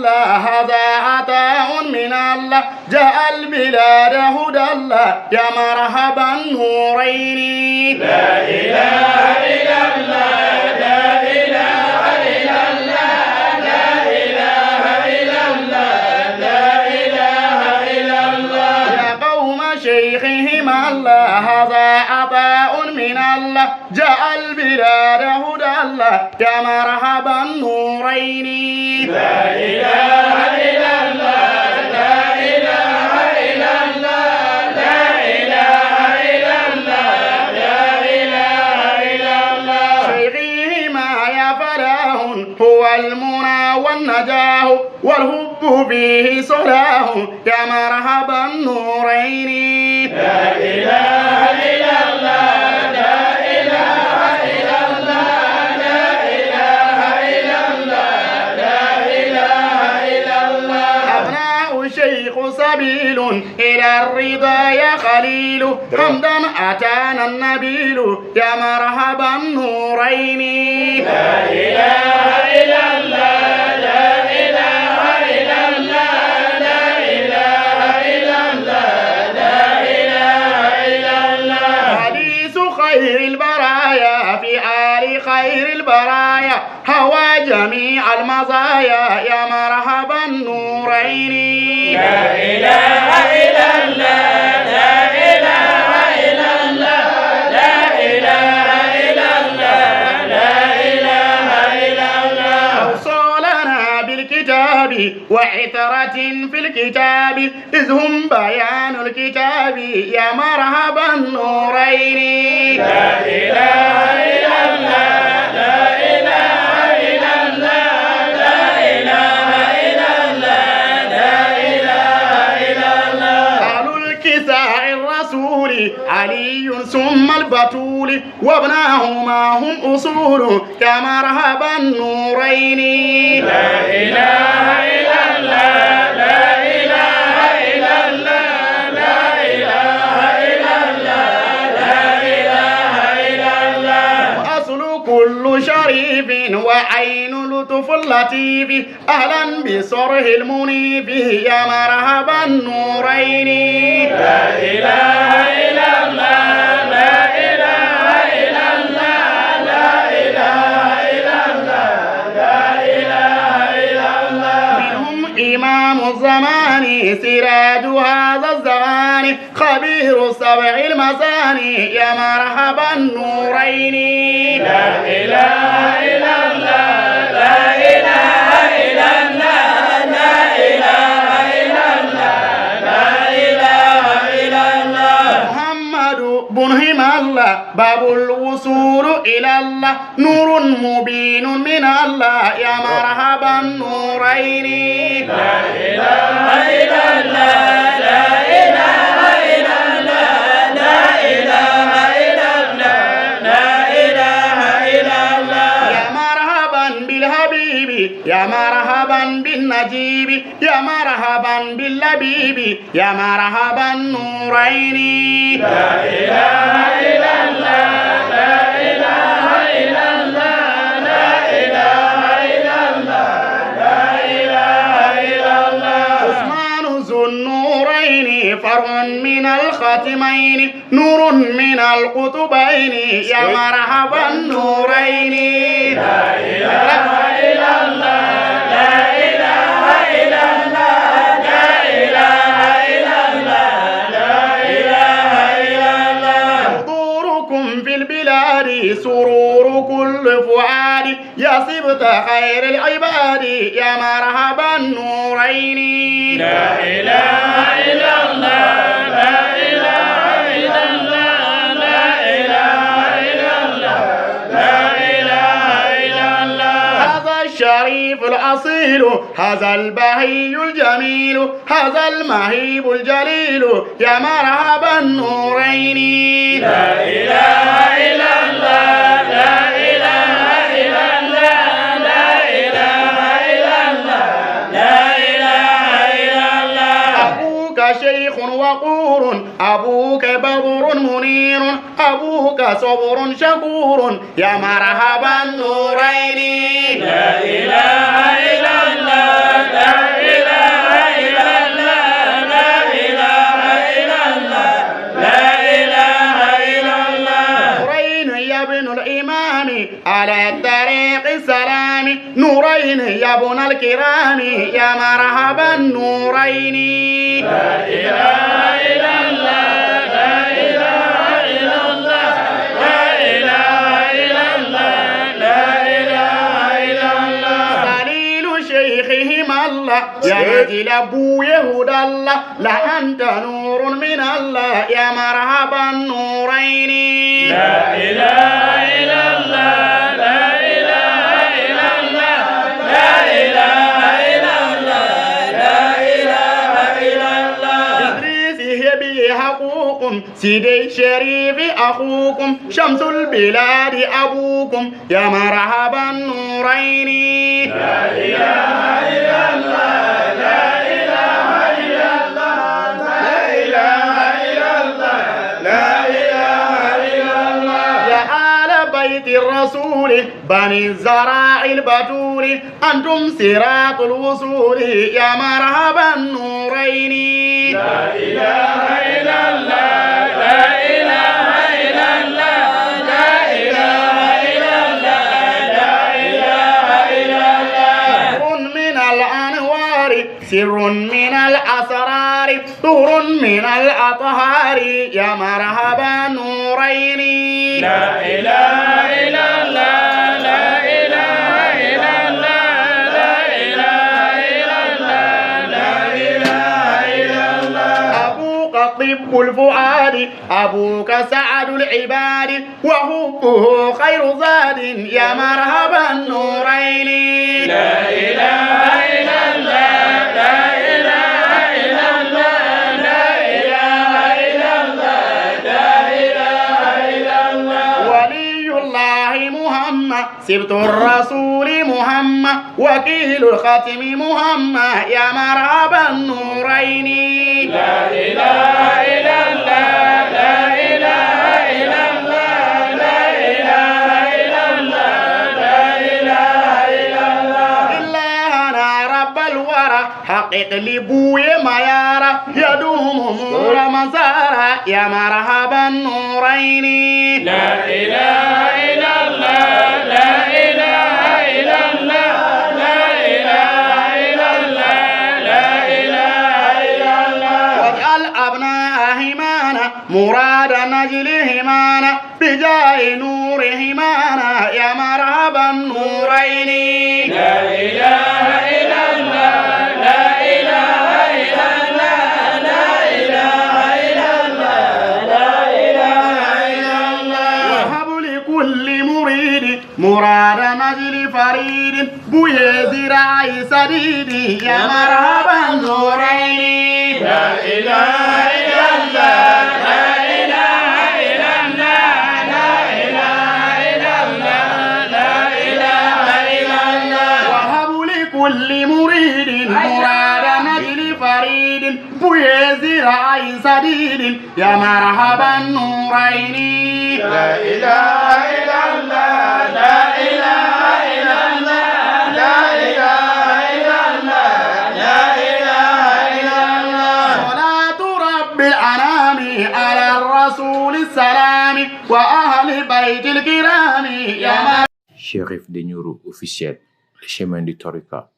الله هذا عطاء من الله جاء البلاد هدى الله يا مرحبا نورين لا إله إلا الله لا إله إلا الله لا إله إلا الله لا إله إلا الله يا قوم شيخهم الله هذا عطاء من الله جاء البلاد هدى الله يا مرحبا نورين لا إله إلا الله لا إله إلا الله لا إله إلا الله لا إله إلا الله شيخهما يا فلاح هو المنى والنجاه والحب فيه صلاه يا مرحبا نورين لا إله إلا الله لا إله إلا الله لا إله إلا الله لا إله إلا الله أبناء الشيخ سبيل إلى الرضا يا خليل حمدا أتانا النبيل يا مرحبا نورين لا إله إلا الله لا إله إلا الله لا إله إلا الله لا إله إلا الله حديث خير البرايا في آل خير البرايا هوى جميع المزايا يا مرحبا نورين لا إله إلا الله لا إله إلا الله لا إله إلا الله لا إله إلا الله أوصلنا بالكتاب وعثرة في الكتاب إذ هم بيان الكتاب يا مرحبا نورين لا إله إلا الله لا إله إلا الله لا إله إلا الله لا إله إلا الله أهل الكساء الرسول علي ثم البتول وابناهما هم أصول يا مرحبا نورين لا إله إلا الله لا إله إلا الله لا إله إلا الله لا إله إلا الله أصل كل شريف وعين لطف اللطيف أهلا بصره المنيف يا مرحبا نورين لا إله إلا الله لا إله إلا الله لا إله إلا الله لا إله إلا الله منهم إمام الزمان سراج هذا الزمان خبير سبع المثاني يا مرحبا نورين لا إله إلا الله لا إله إلا الله لا إله إلا الله لا إله إلا الله محمد بنهم الله باب الوصول إلى الله نور مبين من الله يا مرحبا نورين لا إله إلا الله لا إله إلا الله لا إله إلا الله لا إله إلا الله يا مرحبا بالحبيب يا مرحبا بالنجيب يا مرحبا باللبيب يا مرحبا نورين لا إله إلا الله لا إله إلا الله لا إله إلا الله لا إله إلا الله عثمان ذو النورين فرع من الختمين نور من القطبين يا مرحبا نورين لا إله إلا الله لا إله إلا الله لا إله إلا الله لا إله إلا الله حضوركم في البلاد سرور كل فؤاد يا سبط خير العباد يا مرحبا نورين لا إله إلا الله لا إله إلا الله لا إله إلا الله لا إله إلا الله هذا الشريف الأصيل هذا البهي الجميل هذا المهيب الجليل يا مرحبا نورين لا إله إلا الله لا إله إلا الله لا إله إلا الله لا إله إلا الله أبوك شيخ وقور أبوك بدر منير أبوك صبر شكور يا مرحبا نورين لا إله إلا الله لا على الطريق السلام نورين يا ابن الكرام يا مرحبا نورين لا إله إلا الله لا إله إلا الله لا إله إلا الله لا إله إلا الله خليل شيخهم الله يا نجل أبو يهود الله لأنت نور من الله يا مرحبا نورين لا إله إلا الله لا إله إلا الله لا إله إلا الله لا إله إلا الله إدريس به حقوقكم سيدي شريف أخوكم شمس البلاد أبوكم يا مرحبا نورين لا إله إلا الله لا إله إلا الله لا إله إلا الله لا إله إلا الله يا آل بيت الرسول بني الزراع البتول أنتم صراط الوصول يا مرحبا نورين لا إله إلا الله لا إله إلا الله لا إله إلا الله لا إله إلا الله سر من الأنوار سر من الأسرار طور من الأطهار يا مرحبا نورين لا إله إلا الله لا إله إلا الله لا إله إلا الله لا إله إلا الله أبوك طب الفؤاد أبوك سعد العباد وحبه خير زاد يا مرحبا نورين لا إله إلا الله لا إله إلا الله لا إله إلا الله لا إله إلا الله ولي الله محمد سبت الرسول محمد وكيل الختم محمد يا مرحبا نورين لا إله إلا الله لا إله إلا الله لا إله إلا الله لا إله إلا الله إلا أنا رب الورى حقق لي بوي ما يرى يدوم نور مسارا يا مرحبا نورين لا إله إلا الله لا إله إلا الله لا إله إلا الله لا إله إلا الله واجعل أبناء همانا مراد نجل همانا بجاه نور همانا يا مرحبا نورين لا إله إلا الله لا إله إلا الله لا إله إلا الله لا إله إلا الله وهب لكل مريد مراد نجل فريد بويزر عي سديد يا مرحبا نورين لا إله إلا الله لا إله إلا الله لا إله إلا الله لا إله إلا الله وهب لكل مريد مراد نجل فريد بويزر عي سديد يا مرحبا نورين لا إله إلا الله لا إله إلا الله لا إله إلا الله لا إله إلا الله صلاة رب الأنام على الرسول السلام وأهل بيت الكرام يا Chérif de Nioro officiel, le chemin du Torika.